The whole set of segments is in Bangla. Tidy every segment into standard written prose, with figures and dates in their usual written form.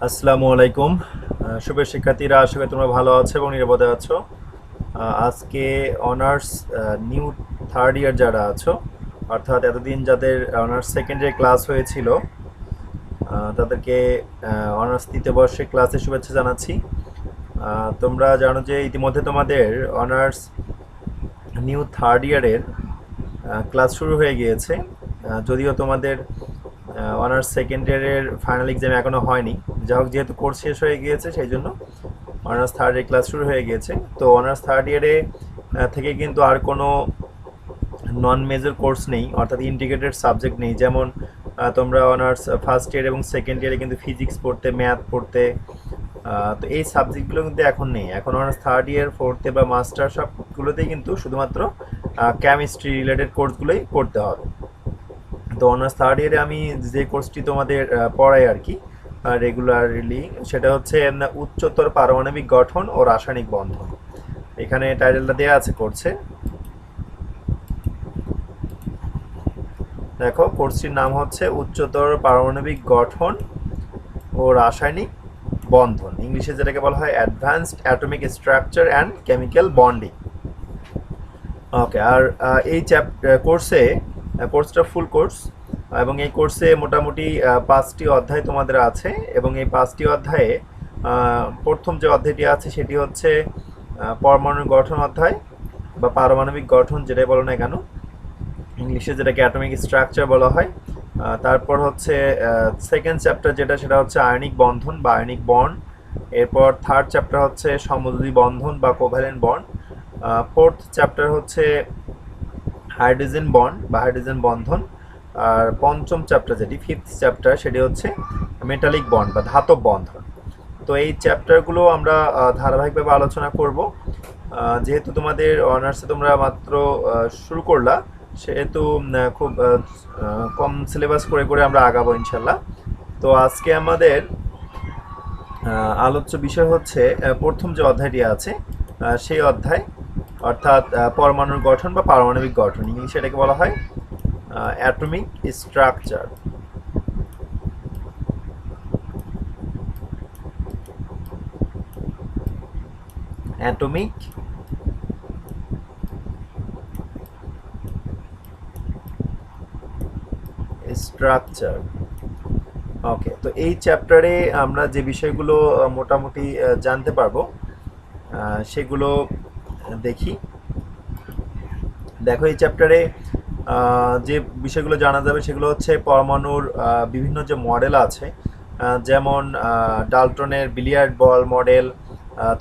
আসসালামু আলাইকুম। শুভ শিক্ষার্থীরা, আশা করি তোমরা ভালো আছো এবং নিরাপদে আছো। আজকে অনার্স নিউ থার্ড ইয়ার যারা আছো, অর্থাৎ এতদিন যাদের অনার্স সেকেন্ড ইয়ার ক্লাস হয়েছিল, তাদেরকে অনার্স তৃতীয় বর্ষের ক্লাসে শুভেচ্ছা জানাচ্ছি। তোমরা জানো যে ইতিমধ্যে তোমাদের অনার্স নিউ থার্ড ইয়ারের ক্লাস শুরু হয়ে গিয়েছে। যদিও তোমাদের অনার্স সেকেন্ড ইয়ারের ফাইনাল এক্সাম এখনও হয়নি, যা হোক যেহেতু কোর্স শেষ হয়ে গিয়েছে সেই জন্য অনার্স থার্ড ইয়ার ক্লাস শুরু হয়ে গিয়েছে। তো অনার্স থার্ড ইয়ারে থেকে কিন্তু আর কোনো নন মেজর কোর্স নেই, অর্থাৎ ইন্টিগ্রেটেড সাবজেক্ট নেই। যেমন তোমরা অনার্স ফার্স্ট ইয়ার এবং সেকেন্ড ইয়ারে কিন্তু ফিজিক্স পড়তে, ম্যাথ পড়তে, তো এই সাবজেক্টগুলো কিন্তু এখন নেই। এখন অনার্স থার্ড ইয়ার, ফোর্থে বা মাস্টার সবগুলোতেই কিন্তু শুধুমাত্র কেমিস্ট্রি রিলেটেড কোর্সগুলোই পড়তে হবে। তো অনার্স থার্ড ইয়ারে আমি যে কোর্সটি তোমাদের পড়াই আর কি রেগুলারলি, সেটা হচ্ছে উচ্চতর পারমাণবিক গঠন ও রাসায়নিক বন্ধন। এখানে টাইটেলটা দেওয়া আছে কোর্সে, দেখো কোর্সটির নাম হচ্ছে উচ্চতর পারমাণবিক গঠন ও রাসায়নিক বন্ধন, ইংলিশে যেটাকে বলা হয় advanced atomic structure and chemical bonding. Okay, আর এই কোর্সটা ফুল কোর্স, এবং এই কোর্সে মোটামুটি 5টি অধ্যায় তোমাদের আছে। এবং এই 5টি অধ্যায়ে প্রথম যে অধ্যায়টি আছে সেটি হচ্ছে পরমাণুর গঠন অধ্যায় বা পারমাণবিক গঠন, যেটাই বলো না কেন, ইংলিশে যেটাকে অ্যাটমিক স্ট্রাকচার বলা হয়। তারপর হচ্ছে সেকেন্ড চ্যাপ্টার যেটা, সেটা হচ্ছে আয়নিক বন্ধন বা আয়নিক বন্ড। এরপর থার্ড চ্যাপ্টার হচ্ছে সমযোজী বন্ধন বা কোভ্যালেন্ট বন্ড। ফোর্থ চ্যাপ্টার হচ্ছে হাইড্রোজেন বন্ড বা হাইড্রোজেন বন্ধন। আর পঞ্চম চ্যাপ্টার যেটি, ফিফথ চ্যাপ্টার, সেটি হচ্ছে মেটালিক বন্ড বা ধাতব বন্ধন। তো এই চ্যাপ্টারগুলো আমরা ধারাবাহিকভাবে আলোচনা করব। যেহেতু তোমাদের অনার্সে তোমরা মাত্র শুরু করলা, সেহেতু খুব কম সিলেবাস করে করে আমরা আগাবো ইনশাল্লাহ। তো আজকে আমাদের আলোচ্য বিষয় হচ্ছে প্রথম যে অধ্যায়টি আছে সেই অধ্যায়, অর্থাৎ পরমাণুর গঠন বা পারমাণবিক গঠন, ইংলিশে এটাকে বলা হয় atomic structure. Atomic structure. Okay, তো এই চ্যাপ্টারে আমরা যে বিষয়গুলো মোটামুটি জানতে পারবো সেগুলো দেখি। দেখো, এই চ্যাপ্টারে যে বিষয়গুলো জানা যাবে সেগুলো হচ্ছে পরমাণুর বিভিন্ন যে মডেল আছে, যেমন ডাল্টনের বিলিয়ার্ড বল মডেল,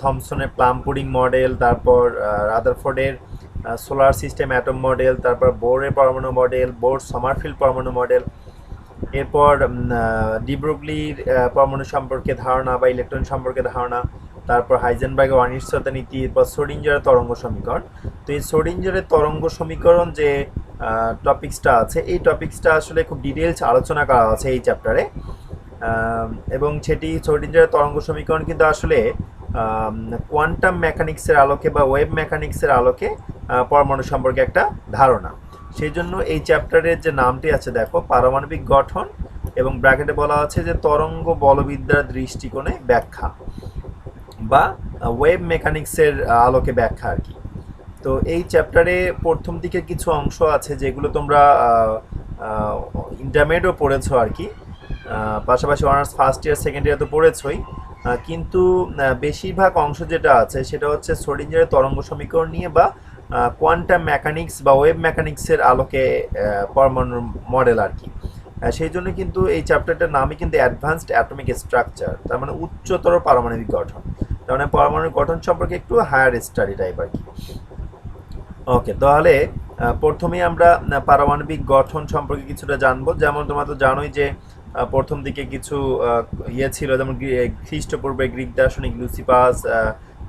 থমসনের প্লাম পুডিং মডেল, তারপর রাদারফোর্ডের সোলার সিস্টেম অ্যাটম মডেল, তারপর বোরের পরমাণু মডেল, বোর সমারফিল্ড পরমাণু মডেল। এরপর ডিব্রুগলির পরমাণু সম্পর্কে ধারণা বা ইলেকট্রন সম্পর্কে ধারণা, তারপর হাইজেনবার্গের অনিশ্চয়তা নীতি, এরপর শ্রোডিঞ্জারের তরঙ্গ সমীকরণ। তো এই শ্রোডিঞ্জারের তরঙ্গ সমীকরণ যে টপিক্সটা আছে, এই টপিক্সটা আসলে খুব ডিটেলস আলোচনা করা আছে এই চ্যাপ্টারে। এবং সেটি শ্রোডিঞ্জারের তরঙ্গ সমীকরণ কিন্তু আসলে কোয়ান্টাম মেকানিক্সের আলোকে বা ওয়েভ মেকানিক্সের আলোকে পরমাণু সম্পর্কে একটা ধারণা। সেই জন্য এই চ্যাপ্টারের যে নামটি আছে দেখো, পারমাণবিক গঠন, এবং ব্র্যাকেটে বলা আছে যে তরঙ্গ বলবিদ্যার দৃষ্টিকোণে ব্যাখ্যা বা ওয়েভ মেকানিক্সের আলোকে ব্যাখ্যা আর কি। তো এই চ্যাপ্টারে প্রথম দিকে কিছু অংশ আছে যেগুলো তোমরা ইন্টারমিডিয়েটও পড়েছো আর কি, পাশাপাশি honours first year second year তো পড়েছোই। কিন্তু বেশিরভাগ অংশ যেটা আছে সেটা হচ্ছে শ্রোডিঞ্জারের তরঙ্গ সমীকরণ নিয়ে বা কোয়ান্টাম মেকানিক্স বা ওয়েভ মেকানিক্সের আলোকে পরমাণুর মডেল আর কি। সেই জন্য কিন্তু এই চ্যাপ্টারটার নামই কিন্তু অ্যাডভান্সড অ্যাটমিক স্ট্রাকচার, তার মানে উচ্চতর পারমাণবিক গঠন। তার মানে পরমাণুর গঠন সম্পর্কে একটু হায়ার স্টাডি টাইপ আর কি। ওকে, তাহলে প্রথমেই আমরা পারমাণবিক গঠন সম্পর্কে কিছুটা জানবো। যেমন তোমরা তো জানোই যে প্রথম দিকে কিছু ছিল, যেমন খ্রিস্টপূর্বে গ্রিক দার্শনিক লুসিপাস,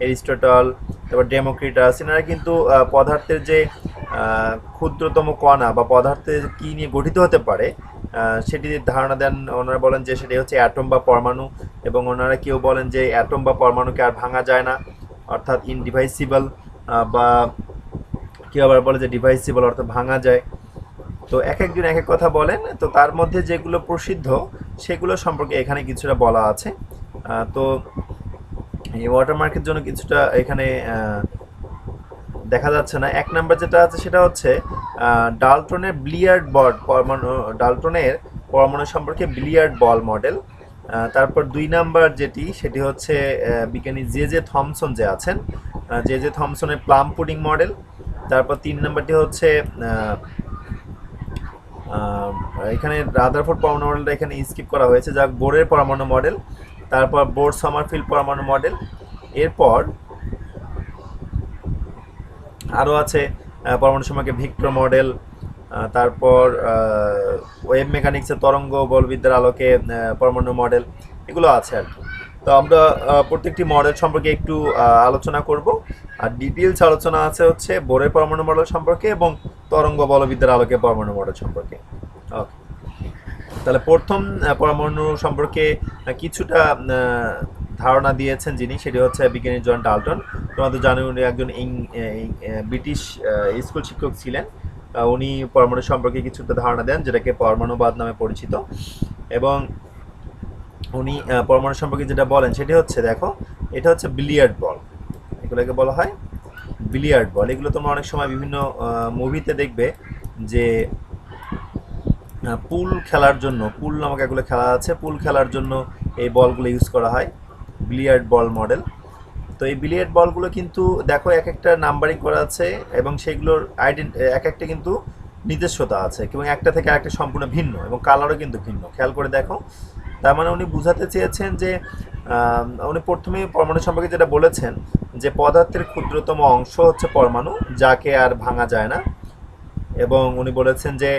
এরিস্টটল, তারপর ডেমোক্রিটাস, এনারা কিন্তু পদার্থের যে ক্ষুদ্রতম কণা বা পদার্থের কী নিয়ে গঠিত হতে পারে সেটির ধারণা দেন। ওনারা বলেন যে সেটি হচ্ছে অ্যাটম বা পরমাণু, এবং ওনারা কেউ বলেন যে অ্যাটম বা পরমাণুকে আর ভাঙা যায় না, অর্থাৎ ইনডিভাইসিবল, বা কেউ আবার বলে যে ডিভাইসিবল অর্থাৎ ভাঙা যায়। তো এক একজন এক এক কথা বলেন। তো তার মধ্যে যেগুলো প্রসিদ্ধ সেগুলো সম্পর্কে এখানে কিছুটা বলা আছে। তো এই ওয়াটারমার্কের জন্য কিছুটা এখানে দেখা যাচ্ছে না। এক নাম্বার যেটা আছে সেটা হচ্ছে ডালটনের বিলিয়ার্ড বল পরমাণু, ডালটনের পরমাণু সম্পর্কে বিলিয়ার্ড বল মডেল। তারপর 2 নাম্বার যেটি সেটি হচ্ছে বিজ্ঞানী জে জে থমসন যে আছেন, জে জে থমসনের প্লাম পুডিং মডেল। তারপর 3 নাম্বারটি হচ্ছে এখানে রাদারফোর্ড পরমাণু মডেলটা এখানে স্কিপ করা হয়েছে, যা বোরের পরমাণু মডেল। তারপর বোর সমারফিল্ড পরমাণু মডেল। এরপর আরও আছে পরমাণু সম্পর্কে ভিক্টর মডেল। তারপর ওয়েভ মেকানিক্সের তরঙ্গ বলবিদ্যার আলোকে পরমাণু মডেল, এগুলো আছে আর কি। তো আমরা প্রত্যেকটি মডেল সম্পর্কে একটু আলোচনা করব। আর ডিটেলস আলোচনা আছে হচ্ছে বোরের পরমাণু মডেল সম্পর্কে এবং তরঙ্গ বলবিদ্যার আলোকে পরমাণু মডেল সম্পর্কে। ওকে, তাহলে প্রথম পরমাণু সম্পর্কে কিছুটা ধারণা দিয়েছেন যিনি, সেটি হচ্ছে বিজ্ঞানী জন ডাল্টন। তোমরা তো জানো উনি একজন ব্রিটিশ স্কুল শিক্ষক ছিলেন। উনি পরমাণু সম্পর্কে কিছুটা ধারণা দেন, যেটাকে পরমাণুবাদ নামে পরিচিত। এবং উনি পরমাণু সম্পর্কে যেটা বলেন সেটি হচ্ছে, দেখো এটা হচ্ছে বিলিয়ার্ড বল, এগুলোকে বলা হয় বিলিয়ার্ড বল। এগুলো তোমরা অনেক সময় বিভিন্ন মুভিতে দেখবে যে পুল খেলার জন্য, পুল নামক এগুলো খেলা আছে, পুল খেলার জন্য এই বলগুলো ইউজ করা হয়, বিলিয়ার্ড বল মডেল। তো এই বিলিয়ার্ড বলগুলো কিন্তু দেখো এক একটা নাম্বারিং করা আছে এবং সেগুলোর এক একটা কিন্তু নিজস্বতা আছে এবং একটা থেকে আরেকটা সম্পূর্ণ ভিন্ন এবং কালারও কিন্তু ভিন্ন, খেয়াল করে দেখো। তার মানে উনি বুঝাতে চেয়েছেন যে উনি প্রথমে পরমাণু সম্পর্কে যেটা বলেছেন যে পদার্থের ক্ষুদ্রতম অংশ হচ্ছে পরমাণু, যাকে আর ভাঙা যায় না। এবং উনি বলেছেন যে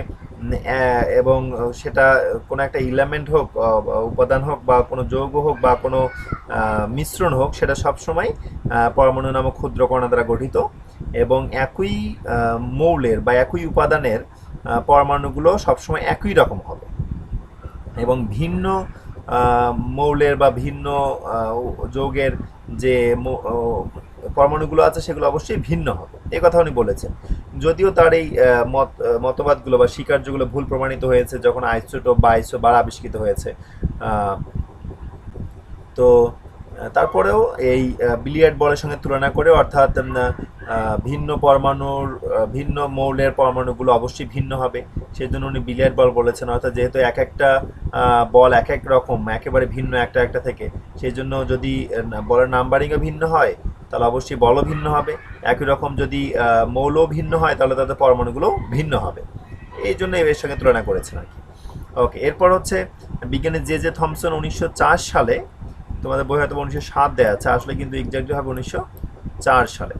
এবং সেটা কোনো একটা ইলামেন্ট হোক, উপাদান হোক বা কোনো যৌগ হোক বা কোনো মিশ্রণ হোক, সেটা সবসময় পরমাণু নামক ক্ষুদ্র কণা দ্বারা গঠিত এবং একই মৌলের বা একই উপাদানের পরমাণুগুলো সবসময় একই রকম হবে এবং ভিন্ন মৌলের বা ভিন্ন যৌগের যে পরমাণুগুলো আছে সেগুলো অবশ্যই ভিন্ন হবে, এই কথা উনি বলেছেন। যদিও তার এই মতবাদগুলো বা স্বীকার্যগুলো ভুল প্রমাণিত হয়েছে যখন আইসোটোপ বা আইসোবার আবিষ্কৃত হয়েছে। তো তারপরেও এই বিলিয়ার্ড বলের সঙ্গে তুলনা করে, অর্থাৎ ভিন্ন পরমাণুর ভিন্ন মৌলের পরমাণুগুলো অবশ্যই ভিন্ন হবে, সেই জন্য উনি বিলিয়ার্ড বল বলেছেন। অর্থাৎ যেহেতু এক একটা বল এক এক রকম, একেবারে ভিন্ন একটা একটা থেকে, সেই জন্য যদি বলের নাম্বারিংও ভিন্ন হয় তাহলে অবশ্যই বলও ভিন্ন হবে। একই রকম যদি মৌলও ভিন্ন হয় তাহলে তাদের পরমাণুগুলো ভিন্ন হবে, এই জন্য এর সঙ্গে তুলনা করেছেন আর কি। ওকে, এরপর হচ্ছে বিজ্ঞানী জে জে থমসন 1904 সালে, তোমাদের বই হয়তো 1907 দেওয়া আছে, আসলে কিন্তু এক্স্যাক্টলি হবে 1904 সালে।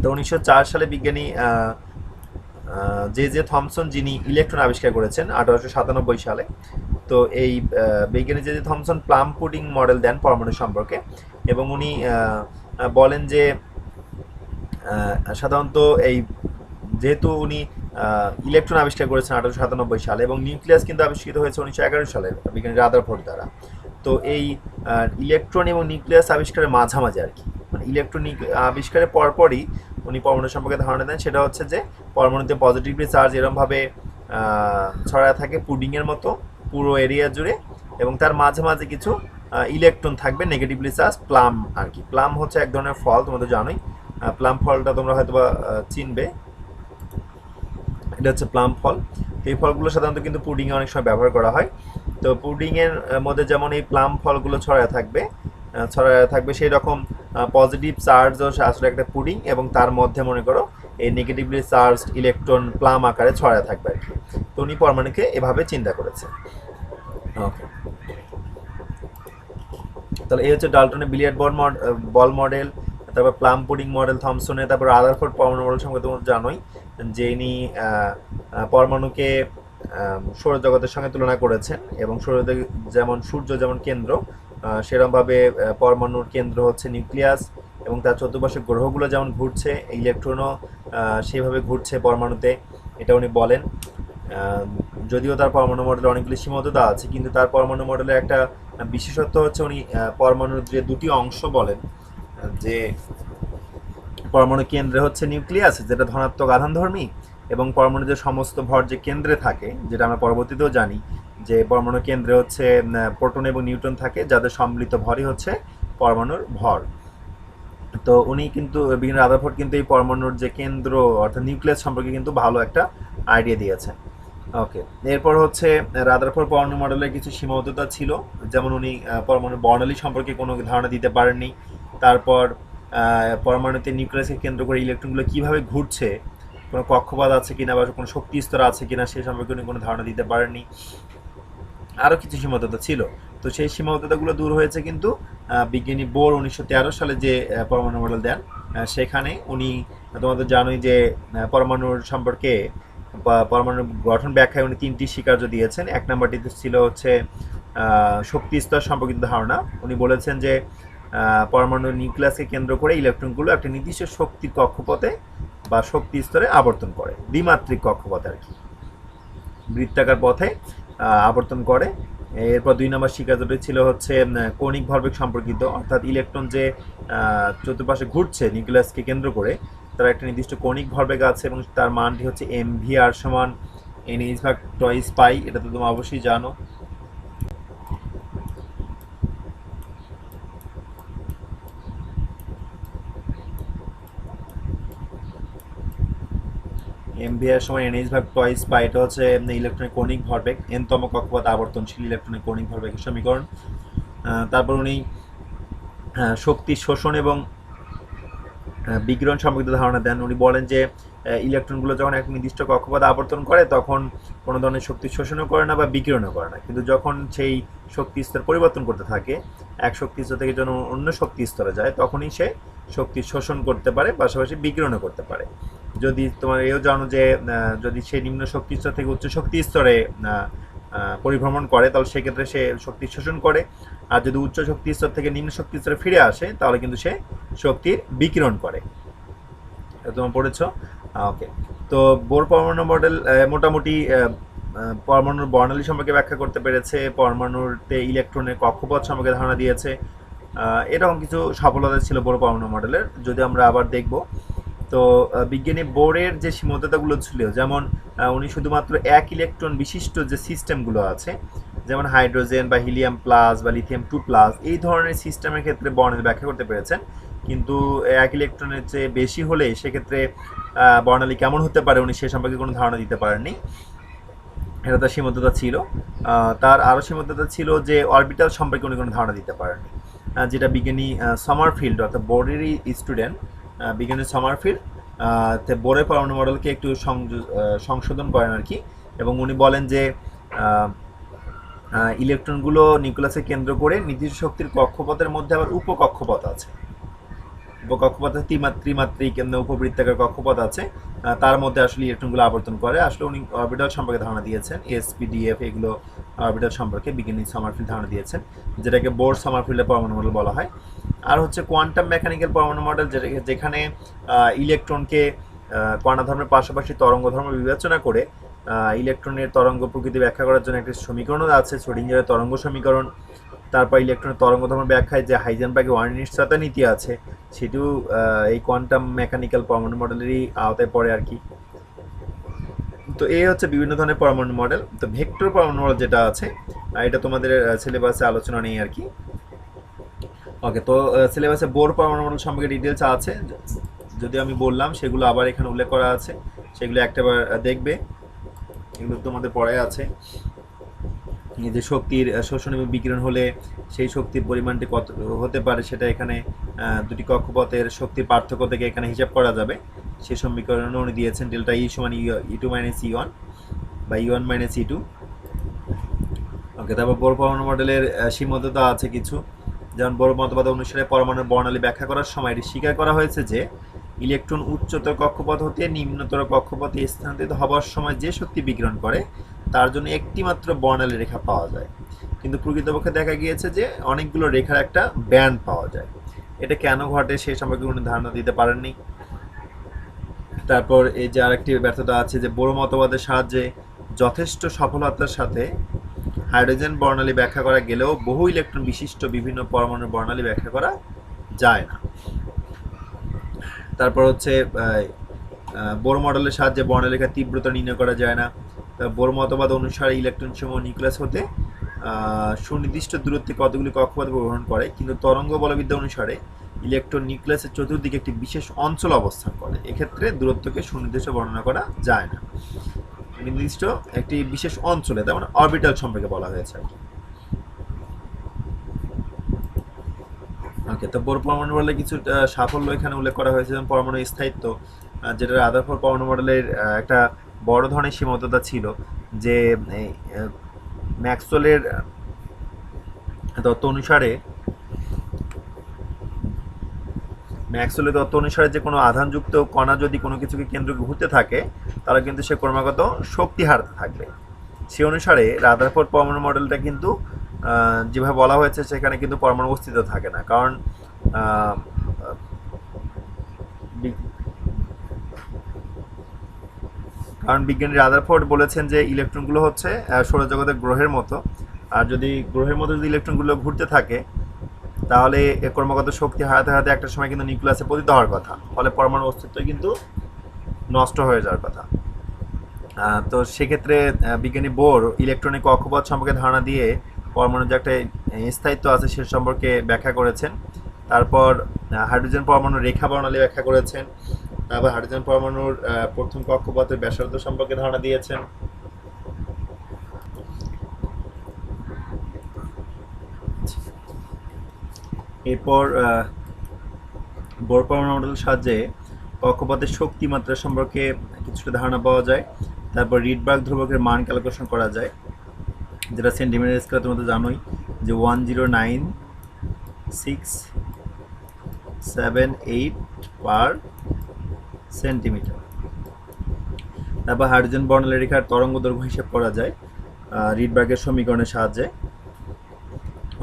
তো 1904 সালে বিজ্ঞানী জে জে থমসন, যিনি ইলেকট্রন আবিষ্কার করেছেন 1897 সালে, তো এই বিজ্ঞানী J J Thomson plum pudding model দেন পরমাণু সম্পর্কে। এবং উনি বলেন যে সাধারণত এই যেহেতু উনি ইলেকট্রন আবিষ্কার করেছেন 1897 সালে এবং নিউক্লিয়াস কিন্তু আবিষ্কৃত হয়েছে 1911 সালে বিজ্ঞানী রাদারফোর্ড দ্বারা। তো এই ইলেকট্রন এবং নিউক্লিয়াস আবিষ্কারের মাঝামাঝি আর কি, মানে ইলেকট্রন আবিষ্কারের পরপরই উনি পরমাণু সম্পর্কে ধারণা দেন। সেটা হচ্ছে যে পরমাণুতে পজিটিভলি চার্জ এরমভাবে ছড়ায় থাকে পুডিংয়ের মতো পুরো এরিয়া জুড়ে, এবং তার মাঝে মাঝে কিছু ইলেকট্রন থাকবে নেগেটিভলি চার্জ, প্লাম আর কি। প্লাম হচ্ছে এক ধরনের ফল, তোমাদের জানোই প্লাম ফলটা তোমরা হয়তো বা চিনবে, এটা হচ্ছে প্লাম ফল। এই ফলগুলো সাধারণত কিন্তু পুডিংয়ে অনেক সময় ব্যবহার করা হয়। তো পুডিংয়ের মধ্যে যেমন এই প্লাম ফলগুলো ছড়ায় থাকবে সেই রকম পজিটিভ চার্জও আসলে একটা পুডিং, এবং তার মধ্যে মনে করো এই নেগেটিভলি চার্জ ইলেকট্রন প্লাম আকারে ছড়ায় থাকবে আর কি। তো উনি পরমাণুকে এভাবে চিন্তা করেছে। ওকে, তাহলে এই হচ্ছে ডাল্টনের বিলিয়ার্ড বল মডেল, তারপর প্লাম পুডিং মডেল থমসনের, তারপর রাদারফোর্ড পরমাণু মডেল সম্পর্কে তোমরা জানোই যে ইনি পরমাণুকে সৌরজগতের সঙ্গে তুলনা করেছেন এবং যেমন সূর্য যেমন কেন্দ্র, সেরকমভাবে পরমাণুর কেন্দ্র হচ্ছে নিউক্লিয়াস এবং তার চতুর্পাশে গ্রহগুলো যেমন ঘুরছে, ইলেকট্রনও সেইভাবে ঘুরছে পরমাণুতে, এটা উনি বলেন। যদিও তার পরমাণু মডেলে অনেকগুলি সীমাবদ্ধতা আছে, কিন্তু তার পরমাণু মডেলের একটা বিশেষত্ব হচ্ছে উনি পরমাণুর যে দুটি অংশ বলেন, যে পরমাণু কেন্দ্রে হচ্ছে নিউক্লিয়াস যেটা ধনাত্মক আধানধর্মী, এবং পরমাণু যে সমস্ত ভর যে কেন্দ্রে থাকে, যেটা আমরা পরবর্তীতেও জানি যে পরমাণু কেন্দ্রে হচ্ছে প্রোটন এবং নিউট্রন থাকে, যাদের সম্মিলিত ভরই হচ্ছে পরমাণুর ভর। তো উনি কিন্তু বিভিন্ন রাদারফোর্ড কিন্তু এই পরমাণুর যে কেন্দ্র অর্থাৎ নিউক্লিয়াস সম্পর্কে কিন্তু ভালো একটা আইডিয়া দিয়েছেন। ওকে, এরপর হচ্ছে রাদারফোর্ড পরমাণু মডেলের কিছু সীমাবদ্ধতা ছিল, যেমন উনি পরমাণু বর্ণালী সম্পর্কে কোনো ধারণা দিতে পারেননি। তারপর পরমাণুতে নিউক্লিয়াসকে কেন্দ্র করে ইলেকট্রনগুলো কীভাবে ঘুরছে, কোনো কক্ষপথ আছে কিনা বা কোনো শক্তি স্তর আছে কিনা সে সম্পর্কে উনি কোনো ধারণা দিতে পারেননি। আরও কিছু সীমাবদ্ধতা ছিল। তো সেই সীমাবদ্ধতাগুলো দূর হয়েছে কিন্তু বিজ্ঞানী বোর 1913 সালে যে পরমাণু মডেল দেন, সেখানে উনি, তোমাদের জানোই যে পরমাণুর সম্পর্কে বা পরমাণুর গঠন ব্যাখ্যায় উনি 3টি স্বীকার্য দিয়েছেন। 1 নম্বরটিতে ছিল হচ্ছে শক্তি স্তর সম্পর্কিত ধারণা। উনি বলেছেন যে পরমাণুর নিউক্লিয়াসকে কেন্দ্র করে ইলেকট্রনগুলো একটা নির্দিষ্ট শক্তির কক্ষপথে বা শক্তি স্তরে আবর্তন করে, দ্বিমাত্রিক কক্ষপথে আর কি, বৃত্তাকার পথে আবর্তন করে। এরপর 2 নম্বর স্বীকার্যটি ছিল হচ্ছে কৌণিক ভরবেগ সম্পর্কিত, অর্থাৎ ইলেকট্রন যে চতুর্পাশে ঘুরছে নিউক্লিয়াসকে কেন্দ্র করে, তার একটা নির্দিষ্ট কৌণিক ভরবেগ আছে এবং তার মানটি হচ্ছে mvr সমান NH/2π। এটা তো তোমরা অবশ্যই জানো। mvr সমান NH/2π, এটা হচ্ছে ইলেকট্রনের কৌণিক ভরবেগ, n-তম কক্ষপথ আবর্তনশীল ইলেকট্রনের কৌণিক ভরবেগের সমীকরণ। তারপর উনি শক্তি শোষণ এবং বিকিরণ সম্পর্কিত ধারণা দেন। উনি বলেন যে ইলেকট্রনগুলো যখন এক নির্দিষ্ট কক্ষপথ আবর্তন করে তখন কোনো ধরনের শক্তি শোষণও করে না বা বিকিরণও করে না, কিন্তু যখন সেই শক্তি স্তর পরিবর্তন করতে থাকে, এক শক্তি স্তর থেকে যখন অন্য শক্তি স্তরে যায়, তখনই সে শক্তি শোষণ করতে পারে, পাশাপাশি বিকিরণও করতে পারে। যদি তোমার এও জানো যে যদি সে নিম্ন শক্তি স্তর থেকে উচ্চ শক্তি স্তরে পরিভ্রমণ করে, তাহলে সেক্ষেত্রে সে শক্তি শোষণ করে, আর যদি উচ্চ শক্তি স্তর থেকে নিম্ন শক্তি স্তরে ফিরে আসে তাহলে কিন্তু সে শক্তির বিকিরণ করে। তোমরা পড়েছ। ওকে, তো বোর পরমাণু মডেল মোটামুটি পরমাণুর বর্ণালী সম্পর্কে ব্যাখ্যা করতে পেরেছে, পরমাণুতে ইলেকট্রনের কক্ষপথ সম্পর্কে ধারণা দিয়েছে। এরকম কিছু সফলতা ছিল বোর পরমাণু মডেলের, যদি আমরা আবার দেখব। তো বিজ্ঞানী বোরের যে সীমাবদ্ধতাগুলো ছিল, যেমন উনি শুধুমাত্র এক ইলেকট্রন বিশিষ্ট যে সিস্টেমগুলো আছে, যেমন হাইড্রোজেন বা হিলিয়াম প্লাস বা লিথিয়াম 2+, এই ধরনের সিস্টেমের ক্ষেত্রে বর্ণালী ব্যাখ্যা করতে পেরেছেন, কিন্তু এক ইলেকট্রনের চেয়ে বেশি হলে সেক্ষেত্রে বর্ণালী কেমন হতে পারে উনি সে সম্পর্কে কোনো ধারণা দিতে পারেননি। এটা তার সীমাবদ্ধতা ছিল। তার আরও সীমাবদ্ধতা ছিল যে অরবিটাল সম্পর্কে উনি কোনো ধারণা দিতে পারেননি, যেটা বিজ্ঞানী সমারফিল্ড, অর্থাৎ বোরেরই স্টুডেন্ট বিজ্ঞানী সমারফিল্ড বোরের পরমাণু মডেলকে একটু সংশোধন করেন আর কি, এবং উনি বলেন যে ইলেকট্রনগুলো নিউক্লিয়াসকে কেন্দ্র করে নির্দিষ্ট শক্তির কক্ষপথের মধ্যে আবার উপকক্ষপথ আছে, উপকক্ষপথে ত্রিমাত্রিক উপবৃত্তাকার কক্ষপথ আছে, তার মধ্যে আসলে ইলেকট্রনগুলো আবর্তন করে। আসলে উনি অরবিটাল সম্পর্কে ধারণা দিয়েছেন, SPDF এগুলো অরবিটাল সম্পর্কে বিজ্ঞানী সমারফিল্ড ধারণা দিয়েছেন, যেটাকে বোর সমারফিল্ডের পরমাণু মডেল বলা হয়। আর হচ্ছে কোয়ান্টাম মেকানিক্যাল পরমাণু মডেল, যেখানে ইলেকট্রনকে কণা ধর্মের পাশাপাশি তরঙ্গ ধর্ম বিবেচনা করে ইলেকট্রনের তরঙ্গ প্রকৃতি ব্যাখ্যা করার জন্য একটি সমীকরণও আছে, শ্রোডিঞ্জারের তরঙ্গ সমীকরণ। তারপর ইলেকট্রনের তরঙ্গ ধর্ম ব্যাখ্যায় যে হাইজেনবার্গের অনিশ্চয়তা নীতি আছে, সেটিও এই কোয়ান্টাম মেকানিক্যাল পরমাণু মডেলেরই আওতায় পড়ে আর কি। তো এই হচ্ছে বিভিন্ন ধরনের পরমাণু মডেল। তো ভেক্টর পরমাণু মডেল যেটা আছে, এটা তোমাদের সিলেবাসে আলোচনা নেই আর কি। ওকে, তো সিলেবাসে বোর পরমাণু মডেল সম্পর্কে ডিটেলস আছে, যদি আমি বললাম সেগুলো আবার এখানে উল্লেখ করা আছে, সেগুলো একটাবার দেখবে, এগুলো তোমাদের পড়ায় আছে। এই যে শক্তির শোষণ এবং বিকিরণ হলে সেই শক্তির পরিমাণটি কত হতে পারে, সেটা এখানে দুটি কক্ষপথের শক্তির পার্থক্য থেকে এখানে হিসাব করা যাবে। সেই সমীকরণও উনি দিয়েছেন, ডেল্টা ই সমান E2 মাইনাস E1 বা E1 মাইনাস E2। ওকে, তারপর বোর পরমাণু মডেলের সীমাবদ্ধতা আছে কিছু, যেমন বোর মতবাদ অনুসারে পরমাণুর বর্ণালী ব্যাখ্যা করার সময় এটি স্বীকার করা হয়েছে যে ইলেকট্রন উচ্চতর কক্ষপথ হতে নিম্নতর কক্ষপথে স্থানান্তরিত হবার সময় যে শক্তি বিকিরণ করে তার জন্য একটি মাত্র বর্ণালী রেখা পাওয়া যায়, কিন্তু প্রকৃতপক্ষে দেখা গিয়েছে যে অনেকগুলো রেখার একটা ব্যান্ড পাওয়া যায়। এটা কেন ঘটে সে সম্পর্কে উনি ধারণা দিতে পারেননি। তারপর এই যে আরেকটি ব্যর্থতা আছে যে বোর মতবাদের সাহায্যে যথেষ্ট সফলতার সাথে হাইড্রোজেন বর্ণালী ব্যাখ্যা করা গেলেও বহু ইলেকট্রন বিশিষ্ট বিভিন্ন পরমাণুর বর্ণালী ব্যাখ্যা করা যায় না। তারপর হচ্ছে বোর মডেলের সাহায্যে বর্ণালীর তীব্রতা নির্ণয় করা যায় না। বোর মতবাদ অনুসারে ইলেকট্রন সমূহ নিউক্লিয়াস হতে সুনির্দিষ্ট দূরত্বে কতগুলি কক্ষপথ গ্রহণ করে, কিন্তু তরঙ্গ বলবিদ্যা অনুসারে ইলেকট্রন নিউক্লিয়াসের চতুর্দিকে একটি বিশেষ অঞ্চল অবস্থান করে। এক্ষেত্রে দূরত্বকে সুনির্দিষ্ট বর্ণনা করা যায় না, নির্দিষ্ট একটি বিশেষ অঞ্চলে, তার মানে অরবিটাল সম্পর্কে বলা হয়েছে আর কি। ওকে, তো বোর পরমাণু মডেলের কিছু সাফল্য এখানে উল্লেখ করা হয়েছে, যেমন পরমাণু স্থায়িত্ব, যেটা রাদারফোর্ড পরমাণু মডেলের একটা বড় ধরনের সীমাবদ্ধতা ছিল, যে ম্যাক্সওয়েলের তত্ত্ব অনুসারে যে কোনো আধানযুক্ত কণা যদি কোনো কিছুকে কেন্দ্র ঘুরতে থাকে, তাহলে কিন্তু সে ক্রমাগত শক্তি হারাতে থাকবে। সে অনুসারে রাদারফোর্ড পরমাণু মডেলটা কিন্তু যেভাবে বলা হয়েছে সেখানে কিন্তু পরমাণু অস্তিত্ব থাকে না, কারণ বিজ্ঞানী রাদারফোর্ড বলেছেন যে ইলেকট্রনগুলো হচ্ছে সৌরজগতের গ্রহের মতো, আর যদি গ্রহের মতো যদি ইলেকট্রনগুলো ঘুরতে থাকে তাহলে ক্রমাগত শক্তি হারাতে হারাতে একটা সময় কিন্তু নিউক্লিয়াসে পতিত হওয়ার কথা, ফলে পরমাণু অস্তিত্ব কিন্তু নষ্ট হয়ে যাওয়ার কথা। তো সেক্ষেত্রে বিজ্ঞানী বোর ইলেকট্রনিক কক্ষপথ সম্পর্কে ধারণা দিয়ে পরমাণুর যে একটা স্থায়িত্ব আছে সে সম্পর্কে ব্যাখ্যা করেছেন। তারপর হাইড্রোজেন পরমাণুর রেখা বর্ণালী ব্যাখ্যা করেছেন। তারপর হাইড্রোজেন পরমাণুর প্রথম কক্ষপথের ব্যাসার্ধ সম্পর্কে ধারণা দিয়েছেন। এরপর বোর পরমাণু মডেলের সাহায্যে কক্ষপথের শক্তি মাত্রা সম্পর্কে কিছুটা ধারণা পাওয়া যায়। তারপর রিডবার্গ ধ্রুবকের মান ক্যালকুলেশন করা যায়, যেটা সেন্টিমিটার স্কেলে তোমরা তো জানোই যে 109678 পার সেন্টিমিটার। তারপর হাইড্রোজেন বর্ণালী রেখার তরঙ্গ দৈর্ঘ্য হিসেব করা যায় রিডবার্গের সমীকরণের সাহায্যে।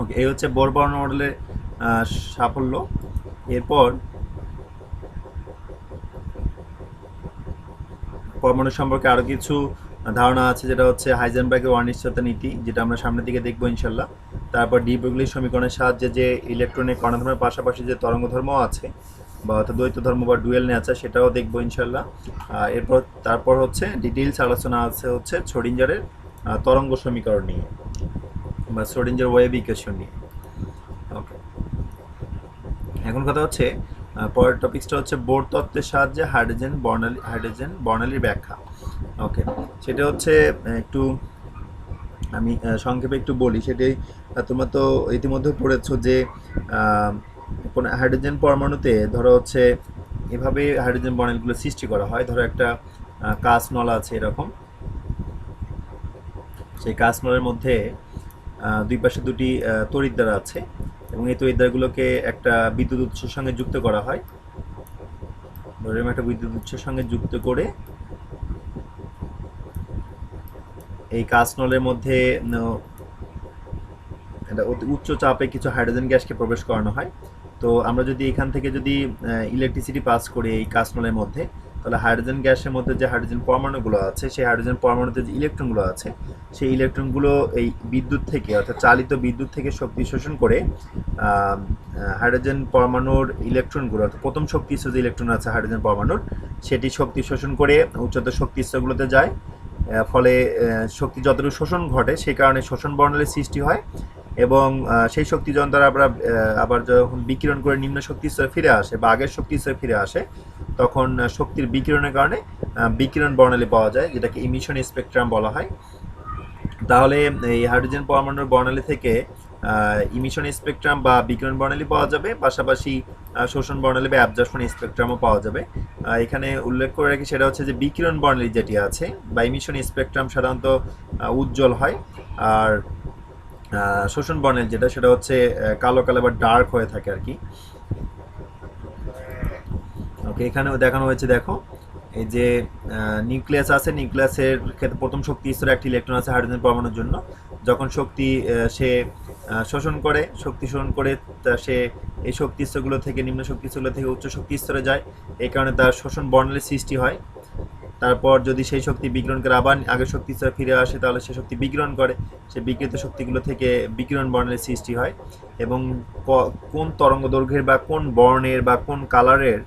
ওকে, এই হচ্ছে বোর পরমাণু মডেলের সাফল্য। এরপর পরমাণু সম্পর্কে আরও কিছু ধারণা আছে, যেটা হচ্ছে হাইজেনবার্গের অনিশ্চয়তা নীতি, যেটা আমরা সামনের দিকে দেখবো ইনশাল্লাহ। তারপর ডি ব্রগলি সমীকরণের সাহায্যে যে ইলেকট্রনের কণাধর্মের পাশাপাশি যে তরঙ্গ ধর্ম আছে বা অর্থাৎ দ্বৈত ধর্ম বা ডুয়েল নেচার, সেটাও দেখবো ইনশাল্লাহ। তারপর হচ্ছে ডিটেইলস আলোচনা আছে হচ্ছে শ্রোডিঞ্জারের তরঙ্গ সমীকরণ নিয়ে বা শ্রোডিঞ্জার ওয়েভ ইকুয়েশন নিয়ে। ওকে, এখন কথা হচ্ছে পরের টপিকসটা হচ্ছে বোর তত্ত্বের সাহায্যে হাইড্রোজেন বর্ণালীর ব্যাখ্যা। ওকে, সেটা হচ্ছে একটু আমি সংক্ষেপে একটু বলি। সেটাই তোমরা তো ইতিমধ্যে পড়েছো যে কোনো হাইড্রোজেন পরমাণুতে ধরো হচ্ছে এভাবে হাইড্রোজেন বর্ণালীগুলো সৃষ্টি করা হয়। ধরো একটা কাঁচ নল আছে এরকম, সেই কাঁচ নলের মধ্যে দুই পাশে দুটি তড়িৎদ্বার আছে এবং এই তড়িৎদ্বারগুলোকে একটা বিদ্যুৎ উৎসের সঙ্গে যুক্ত করা হয়। ধরে একটা বিদ্যুৎ উৎসের সঙ্গে যুক্ত করে এই কাঁচ নলের মধ্যে একটা অতি উচ্চ চাপে কিছু হাইড্রোজেন গ্যাসকে প্রবেশ করানো হয়। তো আমরা যদি এখান থেকে যদি ইলেকট্রিসিটি পাস করি এই কাঁচ নলের মধ্যে, তাহলে হাইড্রোজেন গ্যাসের মধ্যে যে হাইড্রোজেন পরমাণুগুলো আছে, সেই হাইড্রোজেন পরমাণুতে যে ইলেকট্রনগুলো আছে, সেই ইলেকট্রনগুলো এই বিদ্যুৎ থেকে অর্থাৎ চালিত বিদ্যুৎ থেকে শক্তি শোষণ করে হাইড্রোজেন পরমাণুর ইলেকট্রনগুলো অর্থাৎ প্রথম শক্তি স্তর যে ইলেকট্রন আছে হাইড্রোজেন পরমাণুর, সেটি শক্তি শোষণ করে উচ্চতর শক্তি স্তরগুলোতে যায়। ফলে শক্তি যতটুকু শোষণ ঘটে সেই কারণে শোষণ বর্ণালীর সৃষ্টি হয় এবং সেই শক্তি যখন তারা আবার যখন বিকিরণ করে নিম্ন শক্তি স্তরে ফিরে আসে বা আগের শক্তি স্তরে ফিরে আসে, তখন শক্তির বিকিরণের কারণে বিকিরণ বর্ণালী পাওয়া যায়, যেটাকে ইমিশন স্পেকট্রাম বলা হয়। তাহলে এই হাইড্রোজেন পরমাণুর বর্ণালী থেকে ইমিশন স্পেকট্রাম বা বিকিরণ বর্ণালী পাওয়া যাবে, পাশাপাশি শোষণ বর্ণালী বা অ্যাবজর্পশন স্পেকট্রামও পাওয়া যাবে। এখানে উল্লেখ করে রাখি সেটা হচ্ছে যে বিকিরণ বর্ণালী যেটি আছে বা ইমিশন স্পেকট্রাম সাধারণত উজ্জ্বল হয়, আর শোষণ বর্ণালী যেটা সেটা হচ্ছে কালো কালো বা ডার্ক হয়ে থাকে আর কি। ওকে, এখানেও দেখানো হয়েছে, দেখো এই যে নিউক্লিয়াস আছে, নিউক্লিয়াসের ক্ষেত্রে প্রথম শক্তি স্তরে একটি ইলেকট্রন আছে হাইড্রোজেন পরমাণুর জন্য। যখন শক্তি সে শোষণ করে সে এই শক্তি স্তরগুলো থেকে নিম্ন শক্তি স্তরগুলো থেকে উচ্চ শক্তি স্তরে যায়, এই কারণে তার শোষণ বর্ণালীর সৃষ্টি হয়। তারপর যদি সেই শক্তি বিকিরণ করে আবার আগের শক্তি স্তরে ফিরে আসে, তাহলে সে শক্তি বিকিরণ করে, সে বিকিরিত শক্তিগুলো থেকে বিকিরণ বর্ণালীর সৃষ্টি হয়। এবং কোন তরঙ্গ দৈর্ঘ্যের বা কোন বর্ণের বা কোন কালারের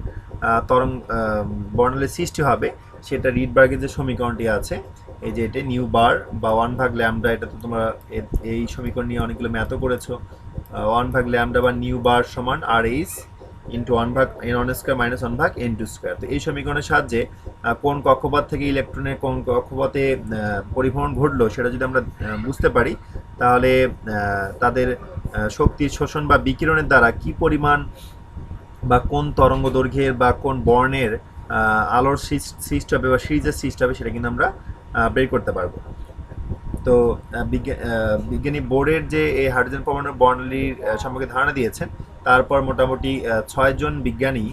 বর্ণালীর সৃষ্টি হবে সেটা রিডবার্গের যে সমীকরণটি আছে, এই যে এটা নিউ বার বা 1/λ, এটা তো তোমরা এই সমীকরণ নিয়ে অনেকগুলো ম্যাথও করেছো। 1/λ বা নিউ বার সমান আর H into 1/n1² minus 1/n2²। তো এই সমীকরণের সাহায্যে কোন কক্ষপথ থেকে ইলেকট্রনের কোন কক্ষপথে পরিভ্রমণ ঘটলো সেটা যদি আমরা বুঝতে পারি, তাহলে তাদের শক্তির শোষণ বা বিকিরণের দ্বারা কি পরিমাণ বা কোন তরঙ্গ দৈর্ঘ্যের বা কোন বর্ণের আলোর সৃষ্টি হবে বা সিরিজের সৃষ্টি হবে, সেটা কিন্তু আমরা বের করতে পারবো। তো বিজ্ঞানী বোর্ডের যে এই হাইড্রোজেন পরমাণুর বর্ণালীর সম্পর্কে ধারণা দিয়েছেন, তারপর মোটামুটি 6 জন বিজ্ঞানী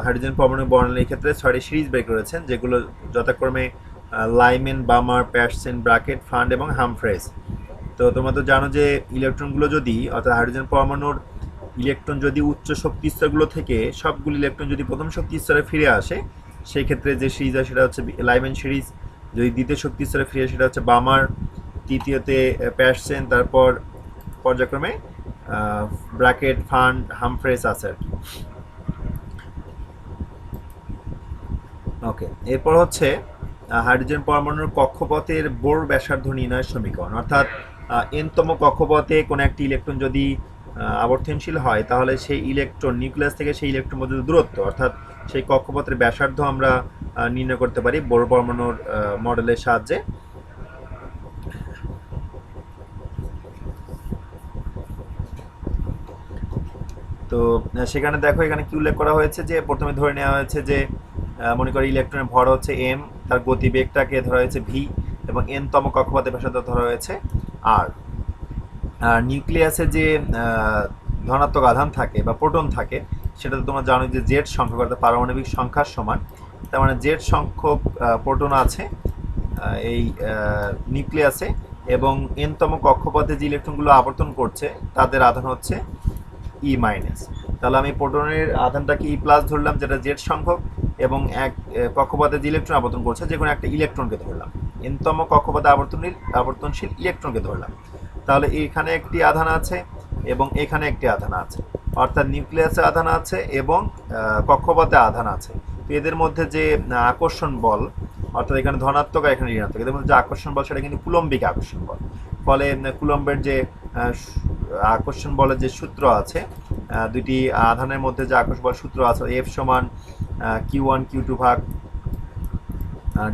হাইড্রোজেন পরমাণুর বর্ণালীর ক্ষেত্রে 6টি সিরিজ বের করেছেন, যেগুলো যথাক্রমে লাইমেন, বামার, প্যাটসেন, ব্রাকেট, ফান্ড এবং হামফ্রেস। তো তোমরা তো জানো যে ইলেকট্রনগুলো যদি, অর্থাৎ হাইড্রোজেন পরমাণুর ইলেকট্রন যদি উচ্চ শক্তি স্তরগুলো থেকে সবগুলো ইলেকট্রন যদি প্রথম শক্তি স্তরে ফিরে আসে, সেই ক্ষেত্রে যে সিরিজ হয় সেটা হচ্ছে লাইমেন সিরিজ। যদি দ্বিতীয় শক্তি স্তরে ফিরে আসে সেটা হচ্ছে বামার, তৃতীয়তে প্যাটসেন, তারপর পর্যায়ক্রমে ব্র্যাকেট, ফান্ড, হামফ্রেস আছে আর কি। ওকে, এরপর হচ্ছে হাইড্রোজেন পরমাণুর কক্ষপথের বোর ব্যাসার্ধ নির্ণয়ের সমীকরণ। অর্থাৎ এনতম কক্ষপথে কোনো একটি ইলেকট্রন যদি আবর্তনশীল হয়, তাহলে সেই ইলেকট্রন নিউক্লিয়াস থেকে সেই ইলেকট্রন মধ্যে দূরত্ব, অর্থাৎ সেই কক্ষপথের ব্যাসার্ধ আমরা নির্ণয় করতে পারি বোর পরমাণুর মডেলের সাহায্যে। তো সেখানে দেখো, এখানে কি উল্লেখ করা হয়েছে যে প্রথমে ধরে নেওয়া হয়েছে যে মনে করি ইলেকট্রনের ভর হচ্ছে এম, তার গতিবেগটাকে ধরা হয়েছে ভি, এবং এনতম কক্ষপথের ব্যাসার্ধ ধরা হয়েছে আর। নিউক্লিয়াসে যে ধনাত্মক আধান থাকে বা প্রোটন থাকে, সেটা তো তোমরা জানো যে জেড সংখ্যক, অর্থাৎ পারমাণবিক সংখ্যার সমান। তার মানে জেড সংখ্যক প্রোটন আছে এই নিউক্লিয়াসে, এবং এনতম কক্ষপথে যে ইলেকট্রনগুলো আবর্তন করছে তাদের আধান হচ্ছে ই মাইনাস। তাহলে আমি প্রোটনের আধানটাকে ই প্লাস ধরলাম, যেটা জেড সংখ্যক, এবং এক কক্ষপথে যে ইলেকট্রন আবর্তন করছে যে কোনো একটা ইলেকট্রনকে ধরলাম, এনতম কক্ষপথে আবর্তনশীল ইলেকট্রনকে ধরলাম। তাহলে এখানে একটি আধান আছে এবং এখানে একটি আধান আছে, অর্থাৎ নিউক্লিয়াসে আধান আছে এবং কক্ষপথে আধান আছে। তো এদের মধ্যে যে আকর্ষণ বল, অর্থাৎ এখানে ধনাত্মক আর এখানে ঋণাত্মক, এদের মধ্যে যে আকর্ষণ বল সেটা কিন্তু কুলম্বিক আকর্ষণ বল। ফলে কুলম্বের যে আকর্ষণ বলের যে সূত্র আছে, দুটি আধানের মধ্যে যে আকর্ষণ বল সূত্র আছে, এফ সমান Q1 Q2 ভাগ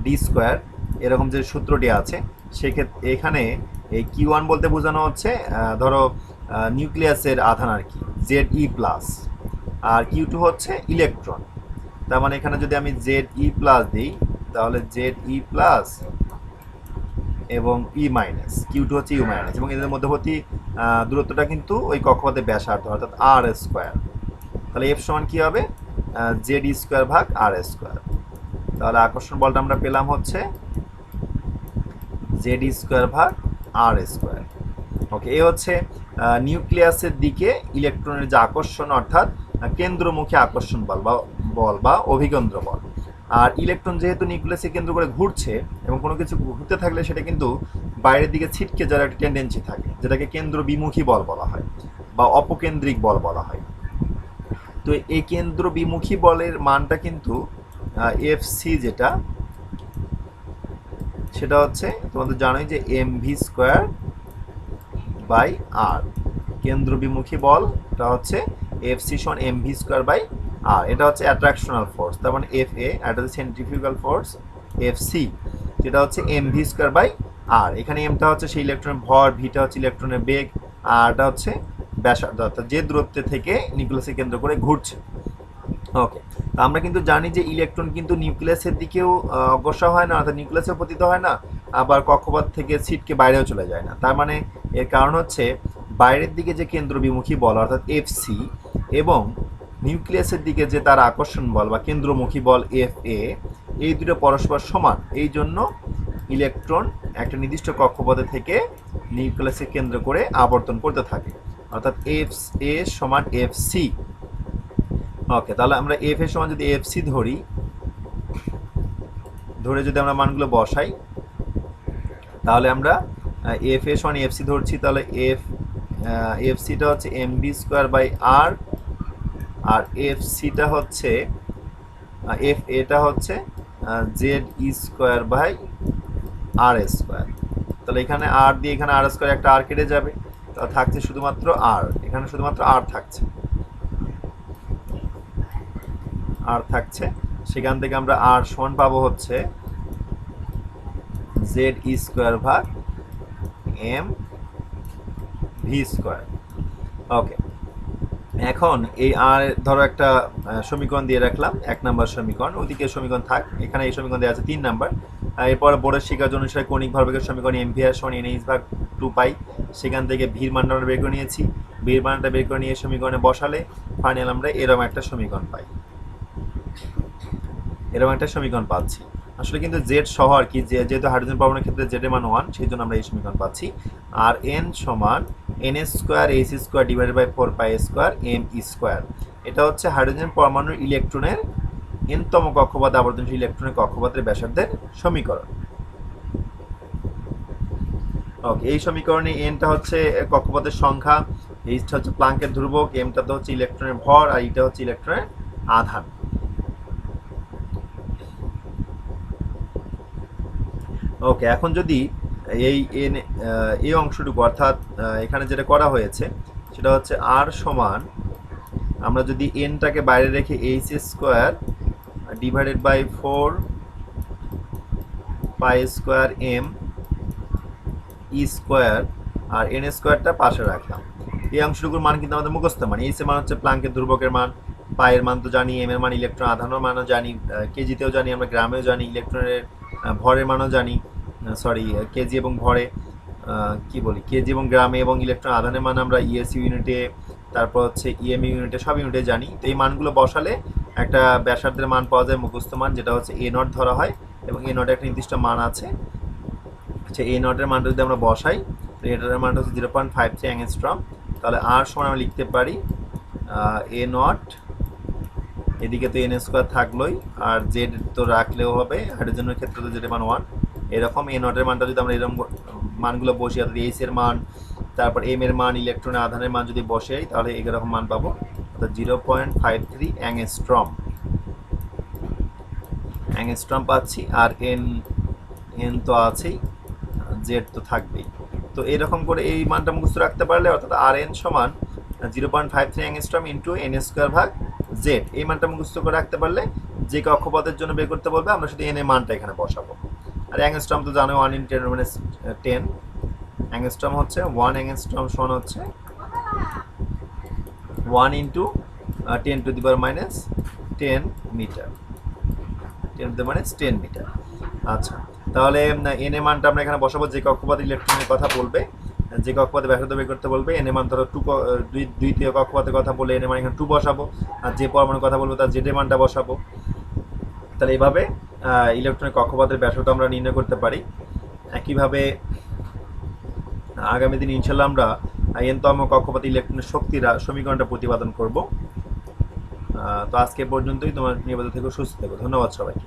ডি স্কোয়ার, এরকম যে সূত্রটি আছে, সেক্ষেত্রে এখানে এই Q1 বলতে বোঝানো হচ্ছে ধরো নিউক্লিয়াসের আধান আর কি, ZE প্লাস, আর Q2 হচ্ছে ইলেকট্রন। তার মানে এখানে যদি আমি ZE প্লাস দিই, তাহলে ZE প্লাস এবং ই মাইনাস, Q2 হচ্ছে ইউ মাইনাস, এবং এদের মধ্যবর্তী দূরত্বটা কিন্তু ওই কক্ষপথের ব্যাসার্ধ, অর্থাৎ আর স্কোয়ার। তাহলে এফ সমান কী হবে, জেড ই স্কোয়ার ভাগ আর স্কোয়ার। তাহলে আকর্ষণ বলটা আমরা পেলাম হচ্ছে জেড ই স্কোয়ার ভাগ আর স্কোয়ার। ওকে, এ হচ্ছে নিউক্লিয়াসের দিকে ইলেকট্রনের যে আকর্ষণ, অর্থাৎ কেন্দ্রমুখী আকর্ষণ বল বা অভিকেন্দ্র বল। আর ইলেকট্রন যেহেতু নিউক্লিয়াসে কেন্দ্র করে ঘুরছে, এবং কোনো কিছু ঘুরতে থাকলে সেটা কিন্তু বাইরের দিকে ছিটকে যাওয়ার একটা টেন্ডেন্সি থাকে, যেটাকে কেন্দ্র বিমুখী বল বলা হয় বা অপকেন্দ্রিক বল বলা হয়। তো এই কেন্দ্র বিমুখী বলের মানটা কিন্তু এফসি, যেটা সেটা হচ্ছে তোমাদের জানোই যে mv স্কোয়ার বাই আর। কেন্দ্র বিমুখী বলটা হচ্ছে এফসি সমান mv স্কোয়ার বাই আর। এটা হচ্ছে অ্যাট্রাকশনাল ফোর্স, তার মানে এফ এ, এটা হচ্ছে সেন্ট্রিফিউগাল ফোর্স এফসি, যেটা হচ্ছে mv স্কোয়ার বাই আর। এখানে এমটা হচ্ছে সেই ইলেকট্রনের ভর, ভিটা হচ্ছে ইলেকট্রনের বেগ, আর এটা হচ্ছে ব্যাসার্ধ, অর্থাৎ যে দূরত্ব থেকে নিউক্লিয়াসকে কেন্দ্র করে ঘুরছে। ওকে, তো আমরা কিন্তু জানি যে ইলেকট্রন কিন্তু নিউক্লিয়াসের দিকেও অগ্রসর হয় না, অর্থাৎ নিউক্লিয়াসে পতিত হয় না, আবার কক্ষপথ থেকে ছিটকে বাইরেও চলে যায় না। তার মানে এর কারণ হচ্ছে বাইরের দিকে যে কেন্দ্র বিমুখী বল অর্থাৎ এফসি, এবং নিউক্লিয়াসের দিকে যে তার আকর্ষণ বল বা কেন্দ্রমুখী বল এফ এ, এই দুটো পরস্পর সমান। এই জন্য ইলেকট্রন একটা নির্দিষ্ট কক্ষপথে থেকে নিউক্লিয়াসকে কেন্দ্র করে আবর্তন করতে থাকে, অর্থাৎ এফ এ সমান এফ সি। ওকে, তাহলে আমরা এফ এর সমান যদি এফ সি ধরে যদি আমরা মানগুলো বসাই, তাহলে আমরা এফ এর সমান এফ সি ধরছি, তাহলে এফ সিটা হচ্ছে mv স্কোয়ার বাই আর, আর এফ সিটা হচ্ছে এফ এটা হচ্ছে Z e square by r square. তাহলে এখানে আর দিয়ে এখানে আর স্কোয়ার একটা আর কেটে যাবে, তাহলে থাকছে শুধুমাত্র আর, এখানে শুধুমাত্র আর থাকছে, আর থাকছে। সেখান থেকে আমরা আর সমান পাবো হচ্ছে জেড ই স্কোয়ার ভাগ এম ভি স্কোয়ার। ওকে, এখন এই আর ধরো একটা সমীকরণ দিয়ে রাখলাম, 1 নম্বর সমীকরণ, ওইদিকে সমীকরণ থাক, এখানে এই সমীকরণ দেওয়া আছে 3 নম্বর। এরপর বোর্ডের শিক্ষার অনুসারে কৌণিক ভরবেগের সমীকরণ এম ভি আর সমান এন এইচ ভাগ 2 পাই। সেখান থেকে ভির মানটা আমরা বের করে নিয়েছি, ভির মানটা বের করে নিয়ে সমীকরণে বসালে ফাইনাল আমরা এরকম একটা সমীকরণ পাই, এরকম একটা সমীকরণ পাচ্ছি। আসলে কিন্তু জেড সহ আর কি, যেহেতু হাইড্রোজেন পরমাণুর ক্ষেত্রে জেড এর মান 1, সেই জন্য আমরা এই সমীকরণ পাচ্ছি। আর এন সমান n square h square divided by 4 pi square M E square. এটা হচ্ছে হাইড্রোজেন পরমাণুর ইলেকট্রনের এনতম কক্ষপথ আবর্তনশীল ইলেকট্রনের কক্ষপথের ব্যাসার্ধের সমীকরণ। ওকে, এই সমীকরণে এনটা হচ্ছে কক্ষপথের সংখ্যা, এইচটা হচ্ছে প্লাঙ্কের ধ্রুবক, এমটা তো হচ্ছে ইলেকট্রনের ভর, আর ইটা হচ্ছে ইলেকট্রনের আধান। ওকে, এখন যদি এই এন এই অংশটুকু অর্থাৎ এখানে যেটা করা হয়েছে সেটা হচ্ছে আর সমান, আমরা যদি এনটাকে বাইরে রেখে H square divided by 4 pi square M E square আর এন স্কোয়ারটা পাশে রাখলাম। এই অংশটুকুর মান কিন্তু আমাদের মুখস্থ মান। এইচ এর মান হচ্ছে প্লাঙ্কের ধ্রুবকের মান, পায়ের মান তো জানি, এম এর মান ইলেকট্রন আধানের মানও জানি, কেজিতেও জানি, আমরা গ্রামেও জানি, ইলেকট্রনের ভরের মানও জানি, সরি কেজি এবং ভরে কি বলি, কেজি এবং গ্রামে এবং ইলেকট্রন আধানের মান আমরা ইএসইউ ইউনিটে, তারপর হচ্ছে ইএমইউ ইউনিটে, সব ইউনিটে জানি। তো এই মানগুলো বসালে একটা ব্যাসার্ধের মান পাওয়া যায় মুখস্থ মান, যেটা হচ্ছে এ নট ধরা হয়, এবং এ নটের একটা নির্দিষ্ট মান আছে। আচ্ছা, এ নটের মানটা যদি আমরা বসাই, তো এটার মানটা হচ্ছে 0.53 অ্যাংস্ট্রম। তাহলে আর সমান আমরা লিখতে পারি এ নট, এদিকে তো এন স্কোয়ার থাকলোই, আর জেড তো রাখলেও হবে, হাইড্রোজেনের ক্ষেত্রে তো জেড মান 1। এরকম এ নটের মানটা যদি আমরা এরকম মানগুলো বসি, অর্থাৎ এইচ এর মান, তারপর এম এর মান, ইলেকট্রনের আধানের মান যদি বসাই, তাহলে এরকম মান পাবো, অর্থাৎ 0.53 অ্যাংস্ট্রম পাচ্ছি। আর এন তো আছেই, জেড তো থাকবেই। তো এরকম করে এই মানটা মুখস্থ রাখতে পারলে, অর্থাৎ আর এন সমান 0.53 অ্যাংস্ট্রম ইন্টু এন স্কোয়ার ভাগ জেড, এই মানটা মুখস্থ করে রাখতে পারলে যে কক্ষপথের জন্য বের করতে বলবে আমরা শুধু এন এর মানটা এখানে বসাবো। আর অ্যাংস্ট্রম তো জানো 1 × 10 মানে 10 অ্যাংস্ট্রম হচ্ছে 1 অ্যাংস্ট্রম সমান হচ্ছে 1 × 10⁻⁻10 মিটার, 10⁻10 মিটার। আচ্ছা, তাহলে এন এর মানটা আমরা এখানে বসাবো, যে কক্ষপথ ইলেকট্রনের কথা বলবে, যে কক্ষপথে ব্যাসার্ধ বের করতে বলবে, এন এর মান ধরো দ্বিতীয় কক্ষপথের কথা বলে এন এর মান এখানে 2 বসাবো, আর যে পরমাণুর কথা বলবো তার জেড এর মানটা বসাবো। তাহলে এইভাবে ইলেকট্রনের কক্ষপথের ব্যাসার্ধ আমরা নির্ণয় করতে পারি। একইভাবে আগামী দিন ইনশাল্লাহ আমরা এনতম কক্ষপথে ইলেকট্রনের শক্তির সমীকরণটা প্রতিপাদন করব। তো আজকে পর্যন্তই, তোমার নিরাপদ থেকো, সুস্থ থেকো, ধন্যবাদ সবাইকে।